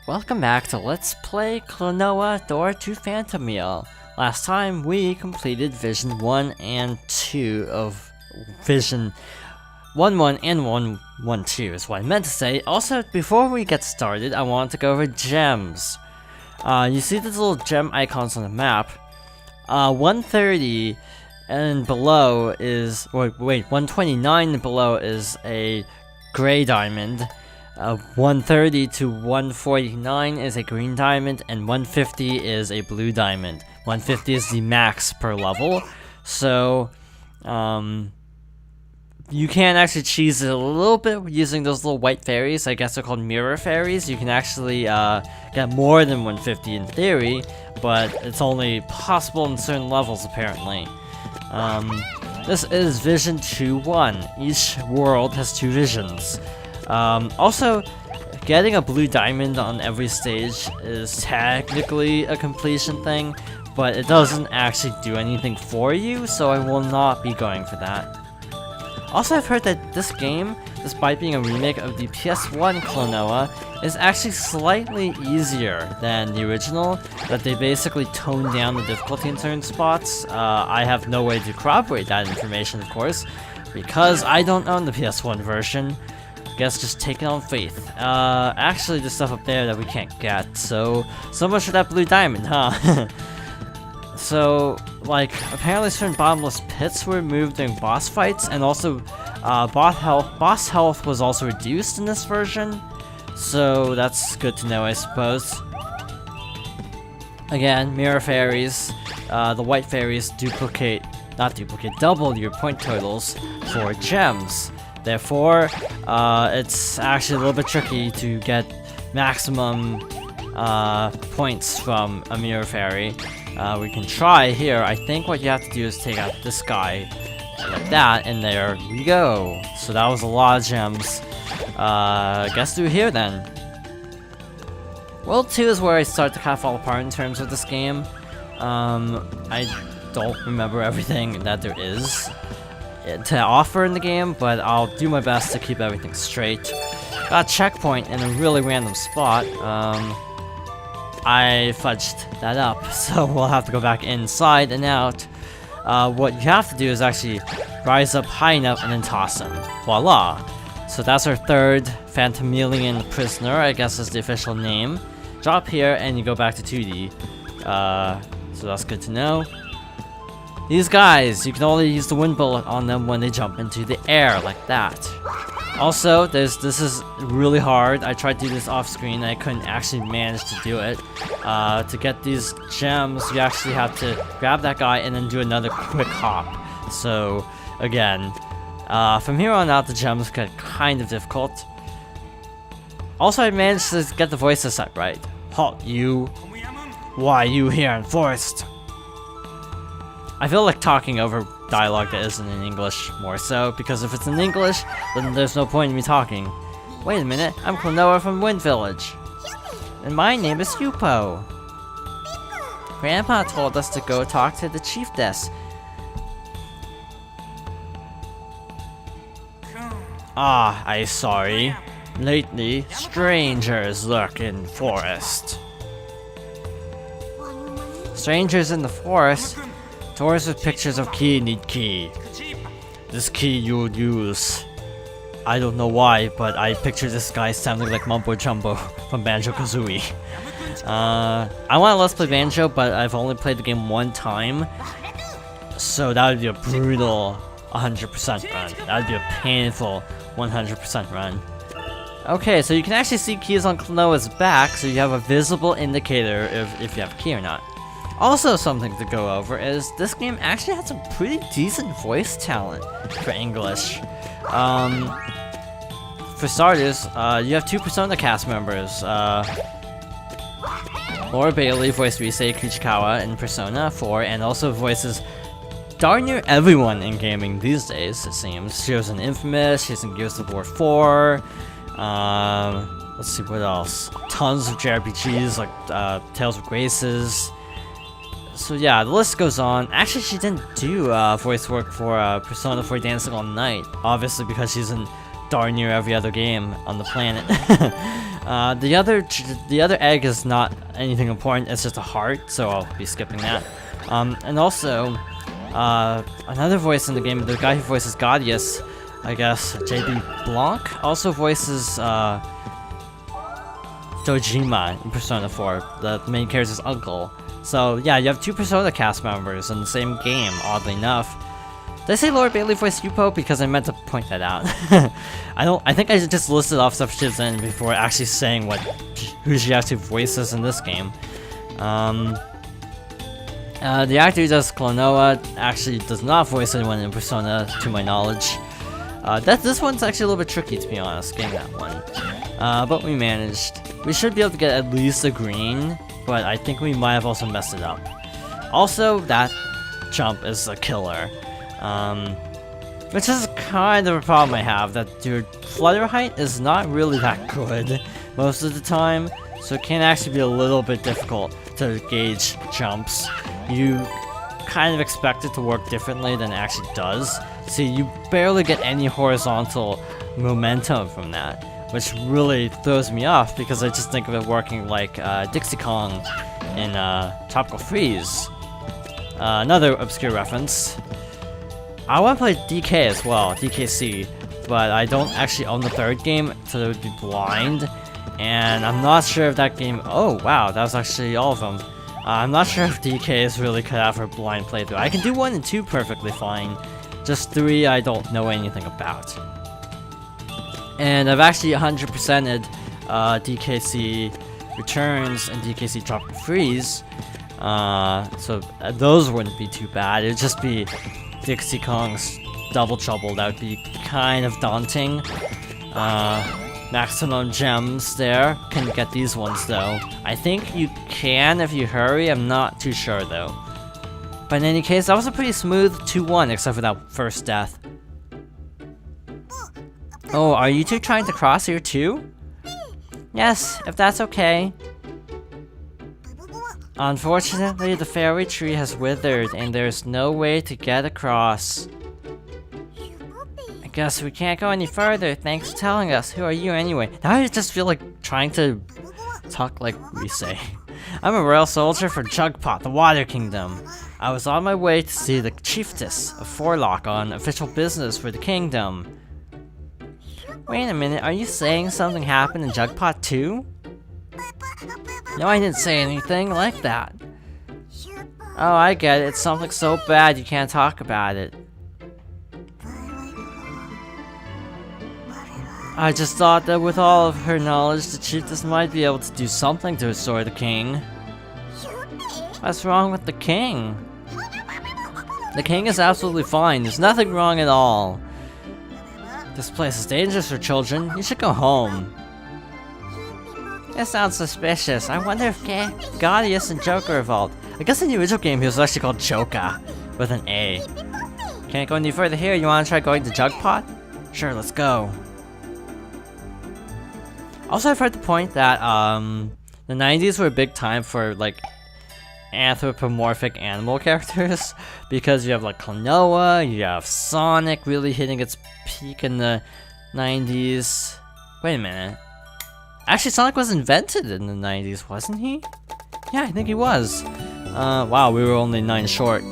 Welcome back to Let's Play Klonoa Door to Phantom Meal. Last time we completed Vision 1 and 2 of Vision 1-1 and 1-1-2 is what I meant to say. Also, before we get started, I want to go over gems. You see these little gem icons on the map. 130 and below is, wait, 129 and below is a gray diamond. 130 to 149 is a green diamond, and 150 is a blue diamond. 150 is the max per level, so you can actually cheese it a little bit using those little white fairies. I guess they're called mirror fairies. You can actually get more than 150 in theory, but it's only possible in certain levels apparently. This is Vision 2-1. Each world has 2 visions. Also, getting a blue diamond on every stage is technically a completion thing, but it doesn't actually do anything for you, so I will not be going for that. Also, I've heard that this game, despite being a remake of the PS1 Klonoa, is actually slightly easier than the original, that they basically toned down the difficulty in certain spots. I have no way to corroborate that information, of course, because I don't own the PS1 version. Guess just take it on faith. Actually, there's stuff up there that we can't get, so much for that blue diamond, huh? So, like, apparently certain bottomless pits were removed during boss fights, and also, boss health was also reduced in this version, so that's good to know, I suppose. Again, mirror fairies, the white fairies double your point totals for gems. Therefore, it's actually a little bit tricky to get maximum points from a mirror fairy. We can try here. I think what you have to do is take out this guy like that, and there we go. So that was a lot of gems. Guess through here then. World 2 is where I start to kind of fall apart in terms of this game. I don't remember everything that there is to offer in the game, but I'll do my best to keep everything straight. Got a checkpoint in a really random spot. I fudged that up, so we'll have to go back inside and out. What you have to do is actually rise up high enough and then toss him. Voila! So that's our third Phantomelian prisoner, I guess is the official name. Drop here and you go back to 2D. So that's good to know. These guys, you can only use the wind bullet on them when they jump into the air, like that. Also, this is really hard. I tried to do this off screen and I couldn't actually manage to do it. To get these gems, you actually have to grab that guy and then do another quick hop. So, again, from here on out the gems get kind of difficult. Also, I managed to get the voices set right. Halt, you. Why you here in forest? I feel like talking over dialogue that isn't in English more so, because if it's in English, then there's no point in me talking. Wait a minute, I'm Klonoa from Wind Village. And my name is Yupo. Grandpa told us to go talk to the chiefess. Ah, I'm sorry. Lately, strangers lurk in forest. Strangers in the forest? Tours with pictures of key need key. This key you'll use. I don't know why, but I picture this guy sounding like Mumbo Jumbo from Banjo-Kazooie. I want to let's play Banjo, but I've only played the game one time. So that would be a brutal 100% run. That would be a painful 100% run. Okay, so you can actually see keys on Klonoa's back, so you have a visible indicator if you have a key or not. Also, something to go over is this game actually had some pretty decent voice talent for English. For starters, you have 2 Persona cast members. Laura Bailey voiced Rise Kuchikawa in Persona 4, and also voices darn near everyone in gaming these days, it seems. She was in Infamous, she's in Gears of War 4. Let's see what else. Tons of JRPGs like Tales of Graces. So yeah, the list goes on. Actually, she didn't do voice work for Persona 4 Dancing All Night, obviously because she's in darn near every other game on the planet. The other egg is not anything important, it's just a heart, so I'll be skipping that. And also, another voice in the game, the guy who voices Gaudius, I guess, JB Blanc, also voices Dojima in Persona 4, the main character's uncle. So yeah, you have 2 Persona cast members in the same game, oddly enough. Did I say Laura Bailey voiced Yupo? Because I meant to point that out. I think I just listed off stuff she's in before actually saying who she actually voices in this game. The actor who does Klonoa actually does not voice anyone in Persona, to my knowledge. This one's actually a little bit tricky, to be honest, getting that one. But we managed. We should be able to get at least a green, but I think we might have also messed it up. Also, that jump is a killer. Which is kind of a problem I have, that your flutter height is not really that good most of the time, so it can actually be a little bit difficult to gauge jumps. You kind of expect it to work differently than it actually does. See, you barely get any horizontal momentum from that, which really throws me off because I just think of it working like Dixie Kong in Tropical Freeze. Another obscure reference. I want to play DK as well, DKC, but I don't actually own the 3rd game, so it would be blind, and I'm not sure if that game— oh wow, that was actually all of them. I'm not sure if DK is really cut out for a blind playthrough. I can do 1 and 2 perfectly fine, just 3 I don't know anything about. And I've actually 100%ed DKC Returns and DKC Tropical Freeze, so those wouldn't be too bad. It'd just be Dixie Kong's Double Trouble. That would be kind of daunting. Maximum gems there. Can get these ones though. I think you can if you hurry. I'm not too sure though. But in any case, that was a pretty smooth 2-1 except for that first death. Oh, are you two trying to cross here too? Yes, if that's okay. Unfortunately, the fairy tree has withered and there's no way to get across. I guess we can't go any further. Thanks for telling us. Who are you anyway? Now I just feel like trying to talk like we say. I'm a royal soldier for Jugpot, the Water Kingdom. I was on my way to see the chiefess of Forlock on official business for the kingdom. Wait a minute, are you saying something happened in Jugpot too? No, I didn't say anything like that. Oh, I get it. It's something so bad you can't talk about it. I just thought that with all of her knowledge, the chiefess might be able to do something to restore the king. What's wrong with the king? The king is absolutely fine. There's nothing wrong at all. This place is dangerous for children. You should go home. That sounds suspicious. I wonder if Gaudius and Joker evolved. I guess in the original game he was actually called Joka, with an A. Can't go any further here. You wanna try going to Jugpot? Sure, let's go. Also, I've heard the point that the 90s were a big time for like anthropomorphic animal characters, because you have like Klonoa, you have Sonic really hitting its peak in the 90s. Wait a minute. Actually, Sonic was invented in the 90s, wasn't he? Yeah, I think he was. Wow, we were only 9 short.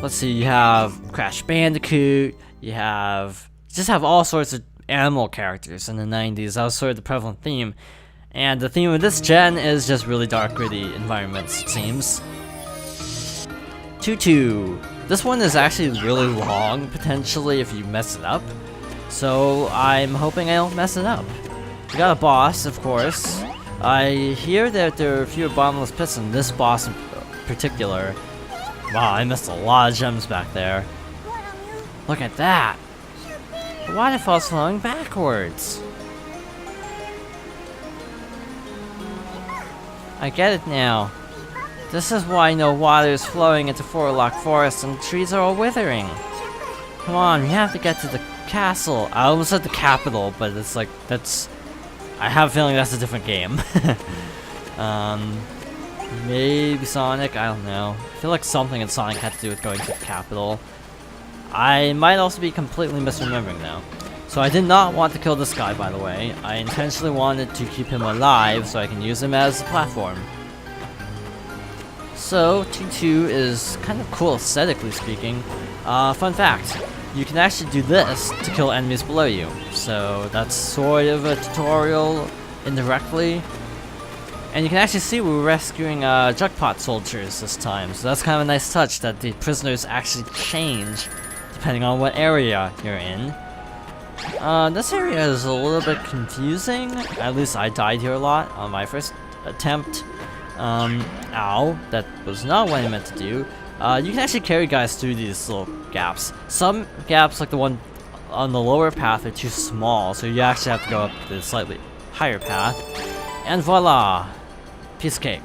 Let's see, you have Crash Bandicoot, you just have all sorts of animal characters in the 90s. That was sort of the prevalent theme. And the theme of this gen is just really dark, gritty environments, it seems. 2-2. This one is actually really long, potentially, if you mess it up. So I'm hoping I don't mess it up. We got a boss, of course. I hear that there are a few bottomless pits in this boss in particular. Wow, I missed a lot of gems back there. Look at that! The waterfall's flowing backwards. I get it now. This is why no water is flowing into Forlock Forest and the trees are all withering. Come on, we have to get to the castle. I almost said the capital, but it's like, that's... I have a feeling that's a different game. Maybe Sonic, I don't know. I feel like something in Sonic had to do with going to the capital. I might also be completely misremembering now. So I did not want to kill this guy, by the way. I intentionally wanted to keep him alive so I can use him as a platform. So, 2-2 is kind of cool aesthetically speaking. Fun fact, you can actually do this to kill enemies below you. So that's sort of a tutorial indirectly. And you can actually see we were rescuing Jugpot soldiers this time. So that's kind of a nice touch that the prisoners actually change depending on what area you're in. This area is a little bit confusing. At least I died here a lot on my first attempt. Ow, that was not what I meant to do. You can actually carry guys through these little gaps. Some gaps, like the one on the lower path, are too small, so you actually have to go up the slightly higher path. And voila! Piece of cake.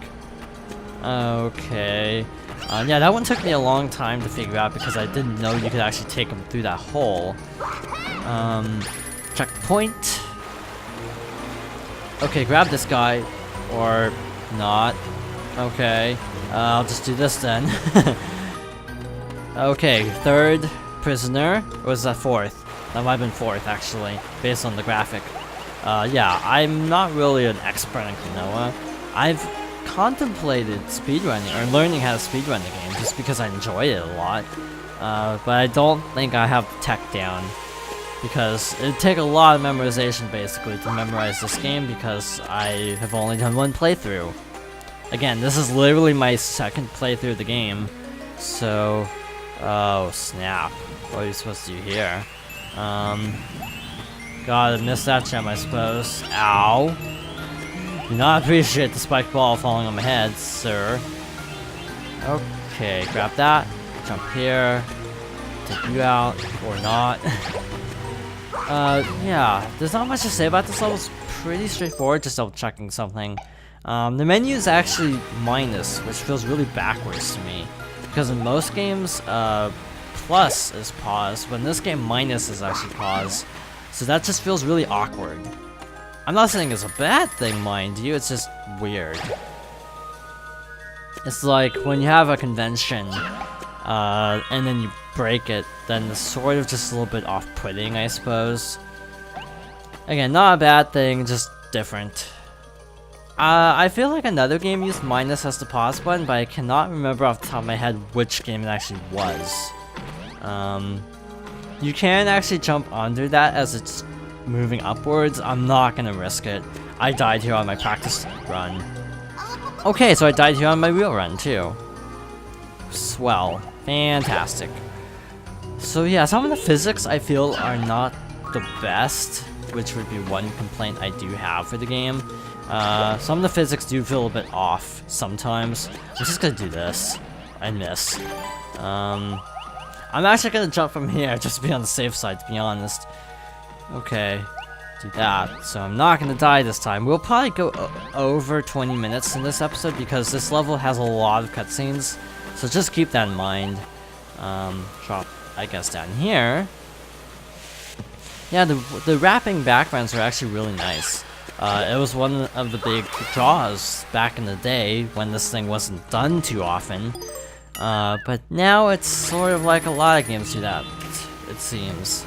Okay. Yeah, that one took me a long time to figure out because I didn't know you could actually take them through that hole. Checkpoint. Okay, grab this guy. Or not. Okay. I'll just do this then. Okay, third prisoner. Or was that fourth? That might have been fourth, actually, based on the graphic. Yeah, I'm not really an expert in Klonoa. I've contemplated speedrunning, or learning how to speedrun the game, just because I enjoy it a lot. But I don't think I have the tech down. Because it'd take a lot of memorization, basically, to memorize this game, because I have only done one playthrough. Again, this is literally my second playthrough of the game, so... Oh, snap. What are you supposed to do here? God, I missed that gem, I suppose. Ow. Do not appreciate the spiked ball falling on my head, sir. Okay, grab that. Jump here. Take you out, or not. Yeah, there's not much to say about this level. It's pretty straightforward, just double checking something. The menu is actually minus, which feels really backwards to me. Because in most games, plus is pause, but in this game, minus is actually pause. So that just feels really awkward. I'm not saying it's a bad thing, mind you, it's just weird. It's like when you have a convention, and then you break it, then it's sort of just a little bit off-putting, I suppose. Again, not a bad thing, just different. I feel like another game used minus as the pause button, but I cannot remember off the top of my head which game it actually was. You can actually jump under that as it's moving upwards. I'm not gonna risk it. I died here on my practice run. Okay, so I died here on my real run too. Swell. Fantastic. So yeah, some of the physics I feel are not the best, which would be one complaint I do have for the game. Some of the physics do feel a bit off sometimes. I'm just gonna do this. I miss. I'm actually gonna jump from here just to be on the safe side, to be honest. Okay, do that. So I'm not gonna die this time. We'll probably go over 20 minutes in this episode because this level has a lot of cutscenes. So just keep that in mind. Drop, I guess, down here. Yeah, the wrapping backgrounds are actually really nice. It was one of the big draws back in the day when this thing wasn't done too often. But now it's sort of like a lot of games do that, it seems.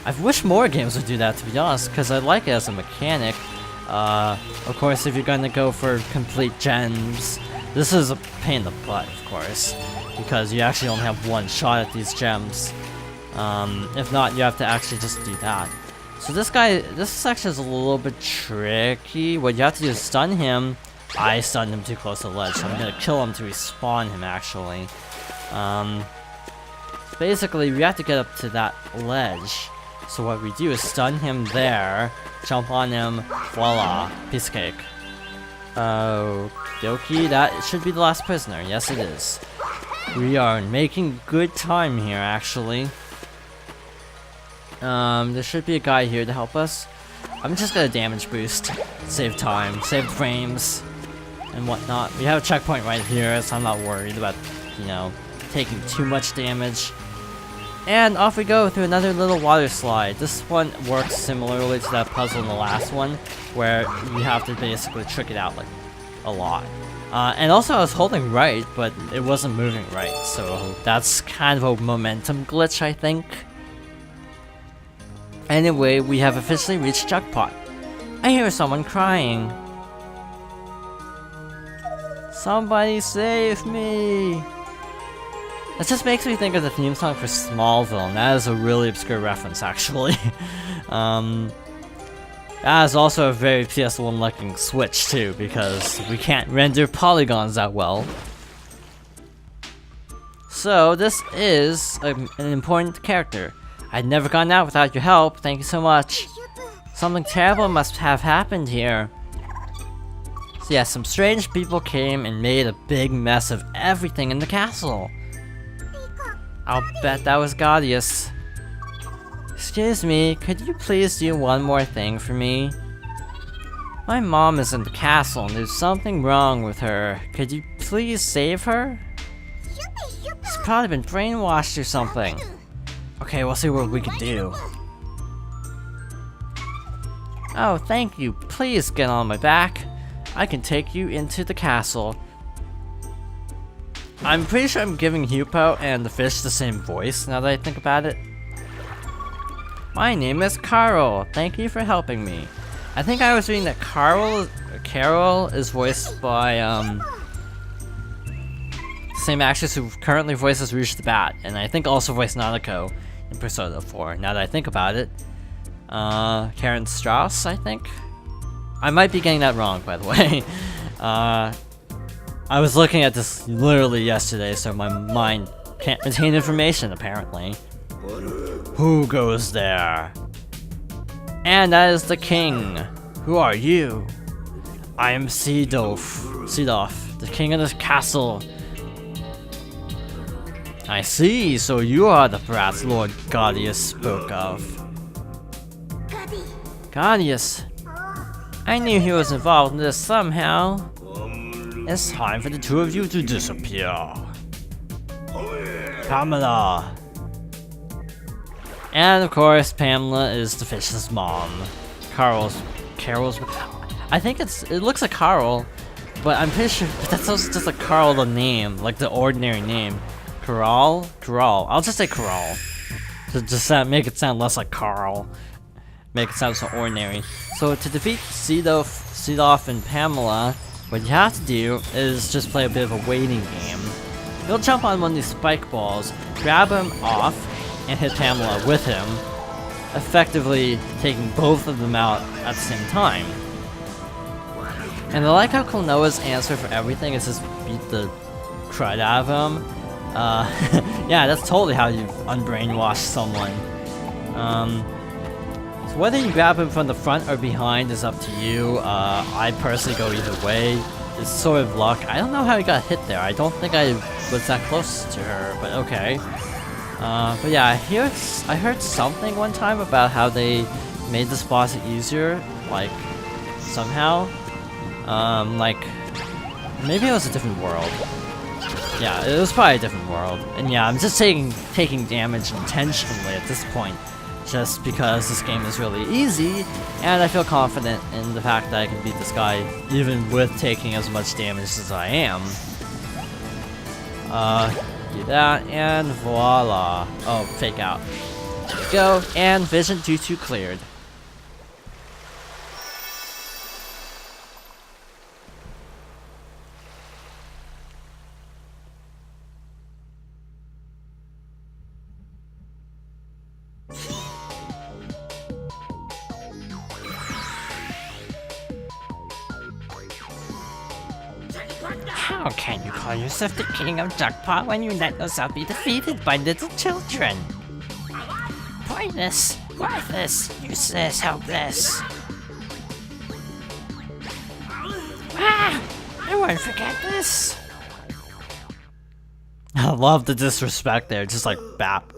I wish more games would do that, to be honest, because I like it as a mechanic. Of course, if you're gonna go for complete gems, this is a pain in the butt, of course, because you actually only have one shot at these gems. If not, you have to actually just do that. So this section is a little bit tricky. What you have to do is stun him. I stunned him too close to the ledge, so I'm gonna kill him to respawn him, actually. Basically, we have to get up to that ledge. So what we do is stun him there, jump on him, voila, piece of cake. Okie, that should be the last prisoner. Yes, it is. We are making good time here, actually. There should be a guy here to help us. I'm just gonna damage boost, save time, save frames, and whatnot. We have a checkpoint right here, so I'm not worried about, you know, taking too much damage. And off we go through another little water slide. This one works similarly to that puzzle in the last one, where you have to basically trick it out like a lot. And also I was holding right, but it wasn't moving right, so that's kind of a momentum glitch, I think. Anyway, we have officially reached jackpot. I hear someone crying. Somebody save me! That just makes me think of the theme song for Smallville, and that is a really obscure reference, actually. That is also a very PS1 looking Switch too, because we can't render polygons that well. So this is an important character. I'd never gone out without your help, thank you so much. Something terrible must have happened here. So yeah, some strange people came and made a big mess of everything in the castle. I'll bet that was Gaudius. Excuse me, could you please do one more thing for me? My mom is in the castle and there's something wrong with her. Could you please save her? She's probably been brainwashed or something. Okay, we'll see what we can do. Oh, thank you. Please get on my back. I can take you into the castle. I'm pretty sure I'm giving Hupo and the fish the same voice now that I think about it. My name is Caryl. Thank you for helping me. I think I was reading that Caryl is voiced by same actress who currently voices Rouge the Bat, and I think also voiced Nanako in Persona 4. Now that I think about it, Karen Strauss, I think. I might be getting that wrong, by the way. I was looking at this literally yesterday, so my mind can't retain information, apparently. Who goes there? And that is the king. Who are you? I am Seedolf, the king of this castle. I see, so you are the brats Lord Gaudius spoke of. Gaudius. I knew he was involved in this somehow. It's time for the two of you to disappear. Pamela. And of course, Pamela is the fish's mom. Carol's. I think it looks like Caryl, but I'm pretty sure that's also just like Caryl the name, like the ordinary name. Caryl? I'll just say Caryl. To just make it sound less like Carl. Make it sound so ordinary. So to defeat Seedolf and Pamela, what you have to do is just play a bit of a waiting game. You'll jump on one of these spike balls, grab him off, and hit Pamela with him, effectively taking both of them out at the same time. And I like how Klonoa's answer for everything is just beat the crud out of him. Yeah, that's totally how you unbrainwash someone. So whether you grab him from the front or behind is up to you. I personally go either way. It's sort of luck. I don't know how he got hit there. I don't think I was that close to her, but okay. But yeah, I heard something one time about how they made this boss easier, like, somehow. Like, maybe it was a different world. Yeah, it was probably a different world. And yeah, I'm just taking damage intentionally at this point, just because this game is really easy, and I feel confident in the fact that I can beat this guy even with taking as much damage as I am. Do that, and voila. Oh, fake out. There we go, and Vision 2-2 cleared. How can you call yourself the king of jackpot when you let yourself be defeated by little children? Pointless, worthless, useless, helpless. Ah! I won't forget this. I love the disrespect there, just like bap.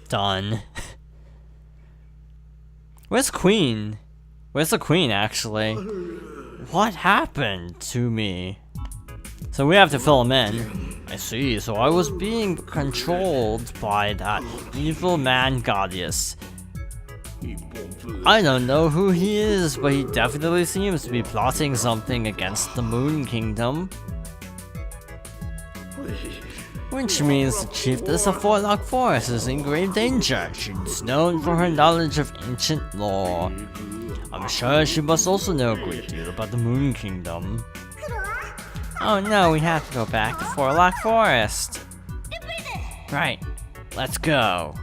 Done. Where's Queen? Where's the Queen actually? What happened to me? So we have to fill him in. I see, so I was being controlled by that evil man Gaudius. I don't know who he is, but he definitely seems to be plotting something against the Moon Kingdom. which means the chiefess of Forlock Forest is in grave danger. She's known for her knowledge of ancient lore. I'm sure she must also know a great deal about the Moon Kingdom. Oh no, we have to go back to Forlock Forest. Right, let's go.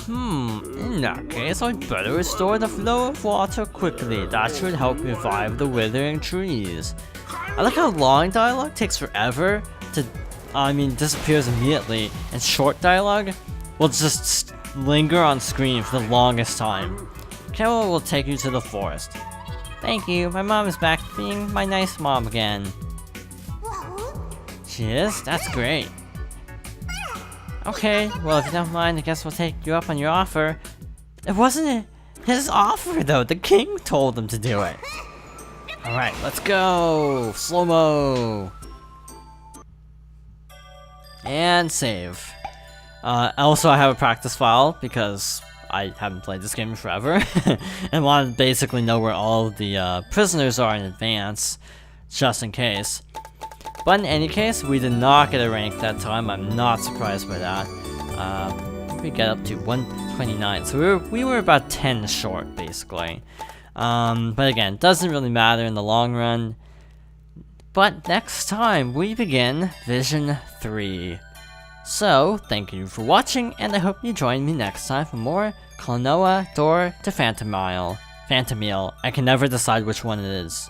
In that case, I'd better restore the flow of water quickly. That should help revive the withering trees. I like how long dialogue takes forever to, disappears immediately, and short dialogue will just linger on screen for the longest time. Caryl will take you to the forest. Thank you, my mom is back to being my nice mom again. She is? That's great. Okay, well if you don't mind, I guess we'll take you up on your offer. It wasn't his offer though, the king told him to do it. Alright, let's go! Slow-mo! And save. Also, I have a practice file because I haven't played this game in forever and want to basically know where all of the prisoners are in advance, just in case. But in any case, we did not get a rank that time. I'm not surprised by that. We get up to 129, so we were about 10 short, basically. But again, doesn't really matter in the long run. But next time, we begin Vision 3. So, thank you for watching, and I hope you join me next time for more Klonoa Door to Phantomile. I can never decide which one it is.